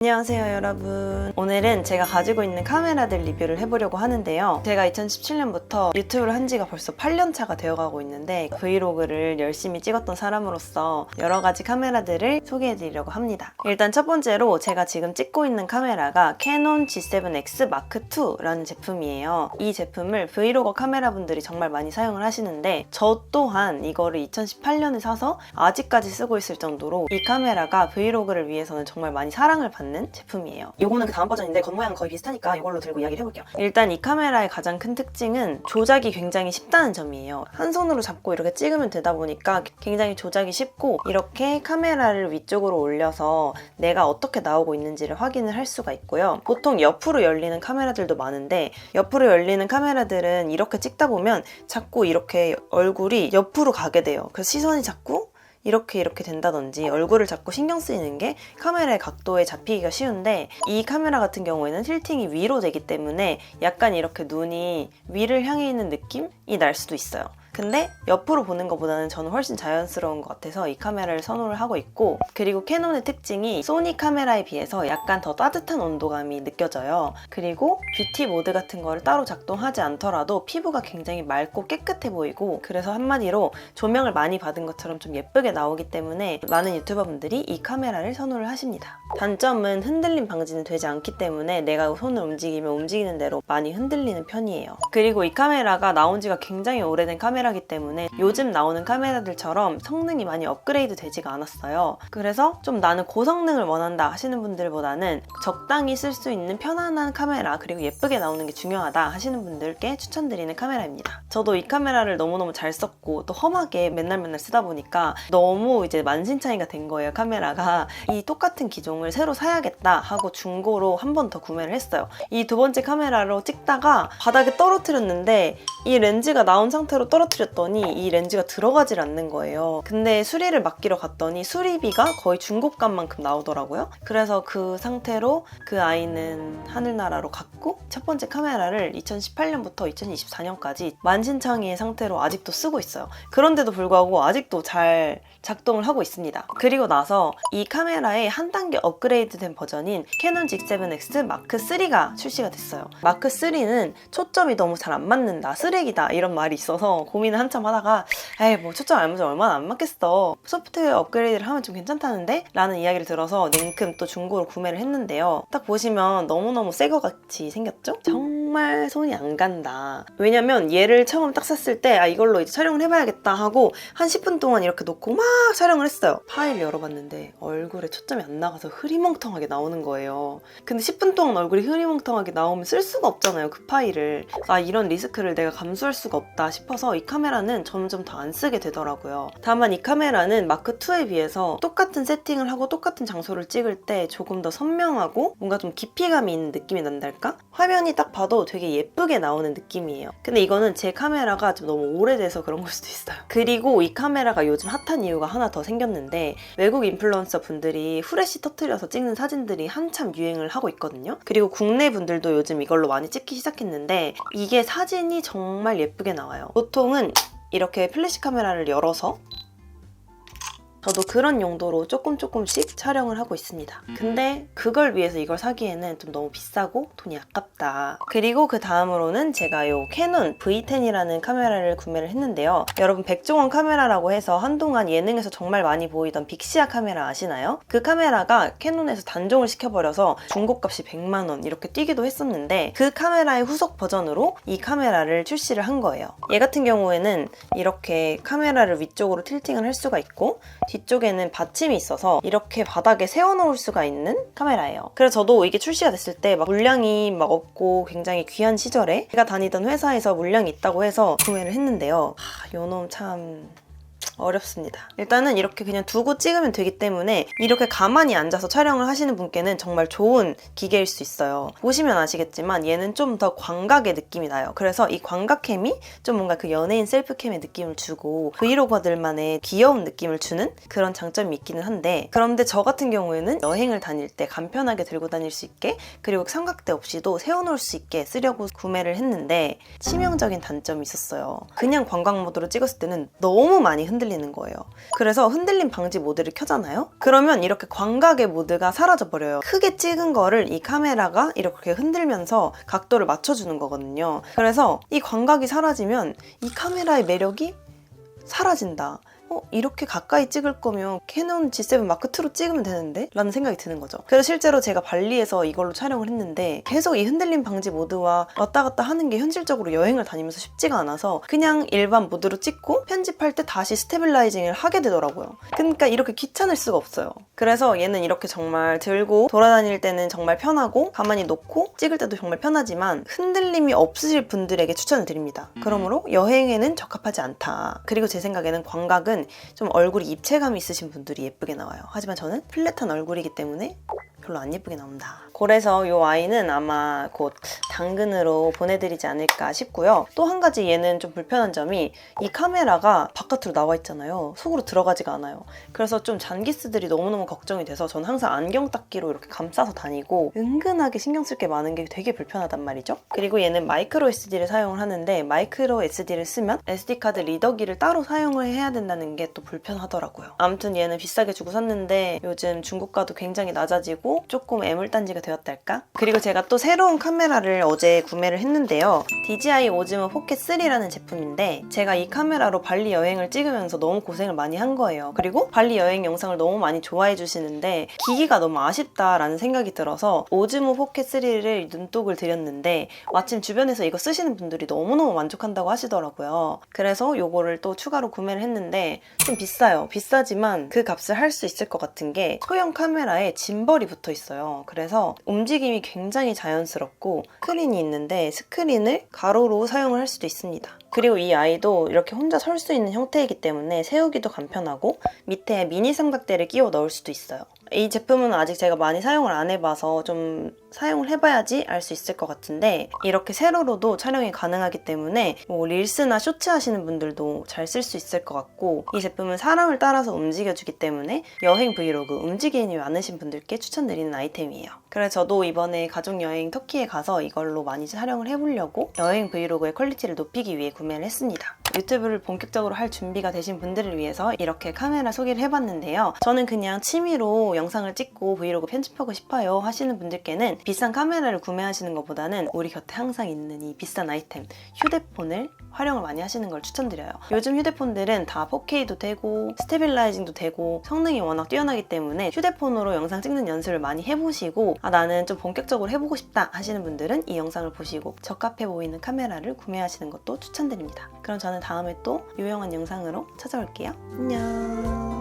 안녕하세요 여러분. 오늘은 제가 가지고 있는 카메라들 리뷰를 해보려고 하는데요. 제가 2017년부터 유튜브를 한 지가 벌써 8년차가 되어가고 있는데 브이로그를 열심히 찍었던 사람으로서 여러 가지 카메라들을 소개해드리려고 합니다. 일단 첫 번째로 제가 지금 찍고 있는 카메라가 캐논 G7X Mark II라는 제품이에요. 이 제품을 브이로거 카메라분들이 정말 많이 사용을 하시는데 저 또한 이거를 2018년에 사서 아직까지 쓰고 있을 정도로 이 카메라가 브이로그를 위해서는 정말 많이 사랑을 받는 제품이에요. 이거는 그 다음 버전인데 겉모양은 거의 비슷하니까 이걸로 들고 이야기를 해볼게요. 일단 이 카메라의 가장 큰 특징은 조작이 굉장히 쉽다는 점이에요. 한 손으로 잡고 이렇게 찍으면 되다 보니까 굉장히 조작이 쉽고 이렇게 카메라를 위쪽으로 올려서 내가 어떻게 나오고 있는지를 확인을 할 수가 있고요. 보통 옆으로 열리는 카메라들도 많은데 옆으로 열리는 카메라들은 이렇게 찍다 보면 자꾸 이렇게 얼굴이 옆으로 가게 돼요. 그래서 시선이 자꾸 이렇게 된다든지 얼굴을 자꾸 신경 쓰이는 게 카메라의 각도에 잡히기가 쉬운데 이 카메라 같은 경우에는 틸팅이 위로 되기 때문에 약간 이렇게 눈이 위를 향해 있는 느낌이 날 수도 있어요. 근데 옆으로 보는 것보다는 저는 훨씬 자연스러운 것 같아서 이 카메라를 선호를 하고 있고, 그리고 캐논의 특징이 소니 카메라에 비해서 약간 더 따뜻한 온도감이 느껴져요. 그리고 뷰티 모드 같은 거를 따로 작동하지 않더라도 피부가 굉장히 맑고 깨끗해 보이고, 그래서 한마디로 조명을 많이 받은 것처럼 좀 예쁘게 나오기 때문에 많은 유튜버분들이 이 카메라를 선호를 하십니다. 단점은 흔들림 방지는 되지 않기 때문에 내가 손을 움직이면 움직이는 대로 많이 흔들리는 편이에요. 그리고 이 카메라가 나온 지가 굉장히 오래된 카메라이기 때문에 요즘 나오는 카메라들처럼 성능이 많이 업그레이드 되지가 않았어요. 그래서 좀 나는 고성능을 원한다 하시는 분들보다는 적당히 쓸 수 있는 편안한 카메라, 그리고 예쁘게 나오는 게 중요하다 하시는 분들께 추천드리는 카메라입니다. 저도 이 카메라를 너무너무 잘 썼고 또 험하게 맨날 쓰다 보니까 너무 이제 만신창이가 된 거예요. 카메라가 이 똑같은 기종을 새로 사야겠다 하고 중고로 한 번 더 구매를 했어요. 이 두 번째 카메라로 찍다가 바닥에 떨어뜨렸는데 이 렌즈가 나온 상태로 떨어뜨렸더니 이 렌즈가 들어가질 않는 거예요. 근데 수리를 맡기러 갔더니 수리비가 거의 중고가만큼 나오더라고요. 그래서 그 상태로 그 아이는 하늘나라로 갔고, 첫 번째 카메라를 2018년부터 2024년까지 만신창이의 상태로 아직도 쓰고 있어요. 그런데도 불구하고 아직도 잘 작동을 하고 있습니다. 그리고 나서 이 카메라의 한 단계 업그레이드된 버전인 캐논 G7X Mark III가 출시가 됐어요. 마크 3는 초점이 너무 잘 안 맞는다, 쓰레기다 이런 말이 있어서 고민을 한참 하다가 에이 뭐 초점 안 맞으면 얼마나 안 맞겠어, 소프트웨어 업그레이드를 하면 좀 괜찮다는데? 라는 이야기를 들어서 냉큼 또 중고로 구매를 했는데요. 딱 보시면 너무너무 새 거 같이 생겼죠? 정말 손이 안 간다. 왜냐면 얘를 처음 딱 샀을 때 이걸로 이제 촬영을 해봐야겠다 하고 한 10분 동안 이렇게 놓고 막 촬영을 했어요. 파일을 열어봤는데 얼굴에 초점이 안 나가서 흐리멍텅하게 나오는 거예요. 근데 10분 동안 얼굴이 흐리멍텅하게 나오면 쓸 수가 없잖아요, 그 파일을. 이런 리스크를 내가 감수할 수가 없다 싶어서 이 카메라는 점점 더 안 쓰게 되더라고요. 다만 이 카메라는 마크 2에 비해서 똑같은 세팅을 하고 똑같은 장소를 찍을 때 조금 더 선명하고 뭔가 좀 깊이감이 있는 느낌이 난달까? 화면이 딱 봐도 되게 예쁘게 나오는 느낌이에요. 근데 이거는 제 카메라가 좀 너무 오래돼서 그런 걸 수도 있어요. 그리고 이 카메라가 요즘 핫한 이유가 하나 더 생겼는데, 외국 인플루언서 분들이 후레쉬 터트려서 찍는 사진들이 한참 유행을 하고 있거든요. 그리고 국내 분들도 요즘 이걸로 많이 찍기 시작했는데 이게 사진이 정말 예쁘게 나와요. 보통은 이렇게 플래시 카메라를 열어서, 저도 그런 용도로 조금씩 촬영을 하고 있습니다. 근데 그걸 위해서 이걸 사기에는 좀 너무 비싸고 돈이 아깝다. 그리고 그 다음으로는 제가 요 캐논 V10이라는 카메라를 구매를 했는데요. 여러분 백종원 카메라라고 해서 한동안 예능에서 정말 많이 보이던 빅시아 카메라 아시나요? 그 카메라가 캐논에서 단종을 시켜버려서 중고값이 100만 원 이렇게 뛰기도 했었는데, 그 카메라의 후속 버전으로 이 카메라를 출시를 한 거예요. 얘 같은 경우에는 이렇게 카메라를 위쪽으로 틸팅을 할 수가 있고 뒤쪽에는 받침이 있어서 이렇게 바닥에 세워놓을 수가 있는 카메라예요. 그래서 저도 이게 출시가 됐을 때 물량이 없고 굉장히 귀한 시절에 제가 다니던 회사에서 물량이 있다고 해서 구매를 했는데요. 요놈 참 어렵습니다. 일단은 이렇게 그냥 두고 찍으면 되기 때문에 이렇게 가만히 앉아서 촬영을 하시는 분께는 정말 좋은 기계일 수 있어요. 보시면 아시겠지만 얘는 좀 더 광각의 느낌이 나요. 그래서 이 광각캠이 좀 뭔가 그 연예인 셀프캠의 느낌을 주고 브이로거들만의 귀여운 느낌을 주는 그런 장점이 있기는 한데, 그런데 저 같은 경우에는 여행을 다닐 때 간편하게 들고 다닐 수 있게, 그리고 삼각대 없이도 세워놓을 수 있게 쓰려고 구매를 했는데 치명적인 단점이 있었어요. 그냥 광각 모드로 찍었을 때는 너무 많이 흔들리는 흔들리는 거예요. 그래서 흔들림 방지 모드를 켜잖아요? 그러면 이렇게 광각의 모드가 사라져버려요. 크게 찍은 거를 이 카메라가 이렇게 흔들면서 각도를 맞춰주는 거거든요. 그래서 이 광각이 사라지면 이 카메라의 매력이 사라진다. 이렇게 가까이 찍을 거면 캐논 G7 마크2로 찍으면 되는데? 라는 생각이 드는 거죠. 그래서 실제로 제가 발리에서 이걸로 촬영을 했는데 계속 이 흔들림 방지 모드와 왔다 갔다 하는 게 현실적으로 여행을 다니면서 쉽지가 않아서 그냥 일반 모드로 찍고 편집할 때 다시 스테빌라이징을 하게 되더라고요. 그러니까 이렇게 귀찮을 수가 없어요. 그래서 얘는 이렇게 정말 들고 돌아다닐 때는 정말 편하고 가만히 놓고 찍을 때도 정말 편하지만 흔들림이 없으실 분들에게 추천을 드립니다. 그러므로 여행에는 적합하지 않다. 그리고 제 생각에는 광각은 좀 얼굴이 입체감이 있으신 분들이 예쁘게 나와요. 하지만 저는 플랫한 얼굴이기 때문에 별로 안 예쁘게 나온다. 그래서 이 아이는 아마 곧 당근으로 보내드리지 않을까 싶고요. 또 한 가지 얘는 좀 불편한 점이 이 카메라가 바깥으로 나와 있잖아요. 속으로 들어가지가 않아요. 그래서 좀 잔기스들이 너무너무 걱정이 돼서 저는 항상 안경 닦기로 이렇게 감싸서 다니고 은근하게 신경 쓸 게 많은 게 되게 불편하단 말이죠. 그리고 얘는 마이크로 SD를 사용을 하는데 마이크로 SD를 쓰면 SD카드 리더기를 따로 사용을 해야 된다는 게 또 불편하더라고요. 아무튼 얘는 비싸게 주고 샀는데 요즘 중고가도 굉장히 낮아지고 조금 애물단지가 되었달까? 그리고 제가 또 새로운 카메라를 어제 구매를 했는데요. DJI 오즈모 포켓 3라는 제품인데 제가 이 카메라로 발리 여행을 찍으면서 너무 고생을 많이 한 거예요. 그리고 발리 여행 영상을 너무 많이 좋아해 주시는데 기기가 너무 아쉽다라는 생각이 들어서 오즈모 포켓 3를 눈독을 들였는데 마침 주변에서 이거 쓰시는 분들이 너무너무 만족한다고 하시더라고요. 그래서 이거를 또 추가로 구매를 했는데 좀 비싸요. 비싸지만 그 값을 할 수 있을 것 같은 게 소형 카메라에 짐벌이 붙어 있어요. 그래서 움직임이 굉장히 자연스럽고 스크린이 있는데 스크린을 가로로 사용을 할 수도 있습니다. 그리고 이 아이도 이렇게 혼자 설 수 있는 형태이기 때문에 세우기도 간편하고 밑에 미니 삼각대를 끼워 넣을 수도 있어요. 이 제품은 아직 제가 많이 사용을 안 해봐서 좀 사용을 해봐야지 알 수 있을 것 같은데 이렇게 세로로도 촬영이 가능하기 때문에 뭐 릴스나 쇼츠 하시는 분들도 잘 쓸 수 있을 것 같고 이 제품은 사람을 따라서 움직여주기 때문에 여행 브이로그 움직임이 많으신 분들께 추천드리는 아이템이에요. 그래서 저도 이번에 가족여행 터키에 가서 이걸로 많이 촬영을 해보려고 여행 브이로그의 퀄리티를 높이기 위해 구매를 했습니다. 유튜브를 본격적으로 할 준비가 되신 분들을 위해서 이렇게 카메라 소개를 해봤는데요. 저는 그냥 취미로 영상을 찍고 브이로그 편집하고 싶어요 하시는 분들께는 비싼 카메라를 구매하시는 것보다는 우리 곁에 항상 있는 이 비싼 아이템 휴대폰을 활용을 많이 하시는 걸 추천드려요. 요즘 휴대폰들은 다 4K도 되고 스테빌라이징도 되고 성능이 워낙 뛰어나기 때문에 휴대폰으로 영상 찍는 연습을 많이 해보시고 나는 좀 본격적으로 해보고 싶다 하시는 분들은 이 영상을 보시고 적합해 보이는 카메라를 구매하시는 것도 추천드립니다. 그럼 저는 다음에 또 유용한 영상으로 찾아올게요. 안녕.